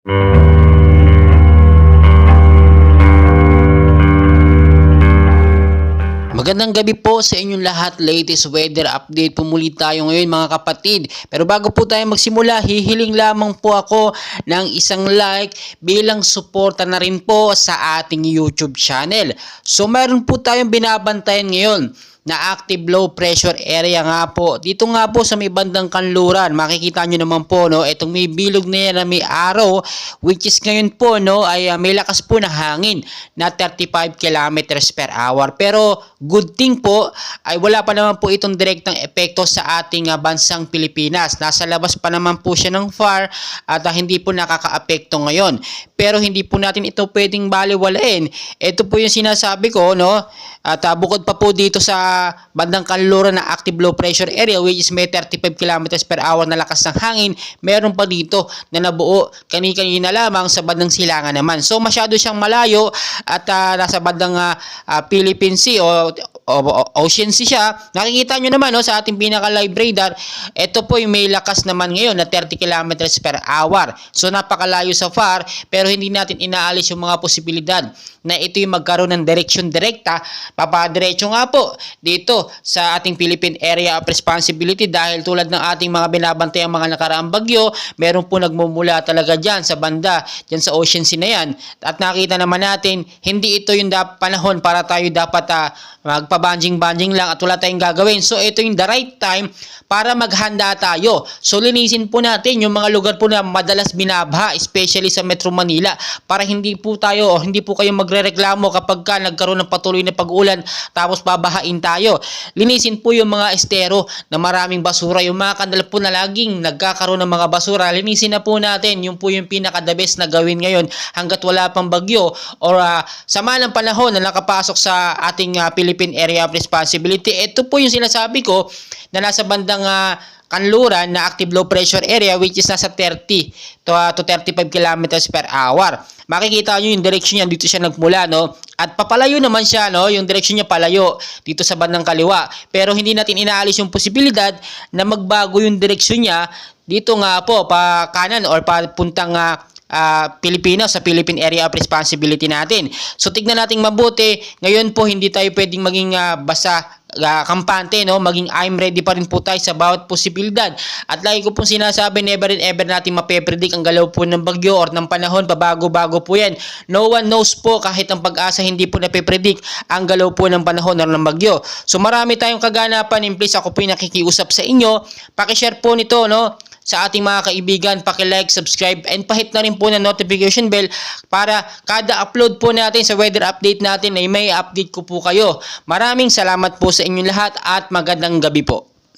Magandang gabi po sa inyong lahat. Latest weather update po muli tayo ngayon mga kapatid. Pero bago po tayo magsimula, hihiling lamang po ako ng isang like bilang suporta na rin po sa ating YouTube channel. So meron po tayong binabantayan ngayon na active low pressure area nga po. Dito nga po sa may bandang kanluran, makikita nyo naman po, no, itong may bilog na yan na may araw, which is ngayon po, no, ay may lakas po na hangin na 35 kilometers per hour. Pero good thing po, ay wala pa naman po itong direktang epekto sa ating bansang Pilipinas. Nasa labas pa naman po siya ng far at hindi po nakaka-apekto ngayon. Pero hindi po natin ito pwedeng baliwalain. Ito po yung sinasabi ko, no, at bukod pa po dito sa bandang kanluran na active low pressure area, which is may 35 kilometers per hour na lakas ng hangin, meron pa dito na nabuo kani-kanina lamang sa bandang silangan naman. So masyado siyang malayo at nasa bandang Philippine Sea o Ocean Sea siya. Nakikita nyo naman, no, sa ating pinaka live radar, ito po yung may lakas naman ngayon na 30 kilometers per hour. So napakalayo sa far, pero hindi natin inaalis yung mga posibilidad na ito yung magkaroon ng direksyon direkta, papadiretso nga po dito sa ating Philippine Area of Responsibility, dahil tulad ng ating mga binabantay ang mga nakaraang bagyo, meron po nagmumula talaga dyan sa banda, dyan sa Ocean Sea na yan. At nakita naman natin, hindi ito yung panahon para tayo dapat magpa-banjing-banjing lang at wala tayong gagawin. So ito yung the right time para maghanda tayo. So linisin po natin yung mga lugar po na madalas binabha, especially sa Metro Manila, para hindi po tayo o hindi po kayo magrereklamo kapag nagkaroon ng patuloy na pag-ulan tapos babahain tayo. Linisin po yung mga estero na maraming basura, yung mga kanal po na laging nagkakaroon ng mga basura, linisin na po natin. Yung po yung pinaka-the best na gawin ngayon hanggat wala pang bagyo or sama ng panahon na nakapasok sa ating Philippine Area of Responsibility. Ito po yung sinasabi ko na nasa bandang kanluran na active low pressure area, which is nasa 30 to 35 kilometers per hour. Makikita nyo yung direksyon niya, dito siya nagmula, no? At papalayo naman siya, no? Yung direksyon niya palayo dito sa bandang kaliwa. Pero hindi natin inaalis yung posibilidad na magbago yung direksyon niya dito nga po pa kanan or papuntang Pilipinas sa Philippine Area of Responsibility natin. So tignan nating mabuti. Ngayon po hindi tayo pwedeng maging basta kampante, no? Maging I'm ready pa rin po tayo sa bawat posibilidad. At lagi ko pong sinasabi, never and ever natin mapepredict ang galaw po ng bagyo or ng panahon, pabago-bago po yan. No one knows po, kahit ang pag-asa hindi po napepredict ang galaw po ng panahon or ng bagyo. So marami tayong kaganapan. In place, ako po yung nakikiusap sa inyo. Pakishare po nito, no, sa ating mga kaibigan, paki-like, subscribe, and pahit na rin po ng notification bell para kada upload po natin sa weather update natin ay may update ko po kayo. Maraming salamat po sa inyong lahat at magandang gabi po.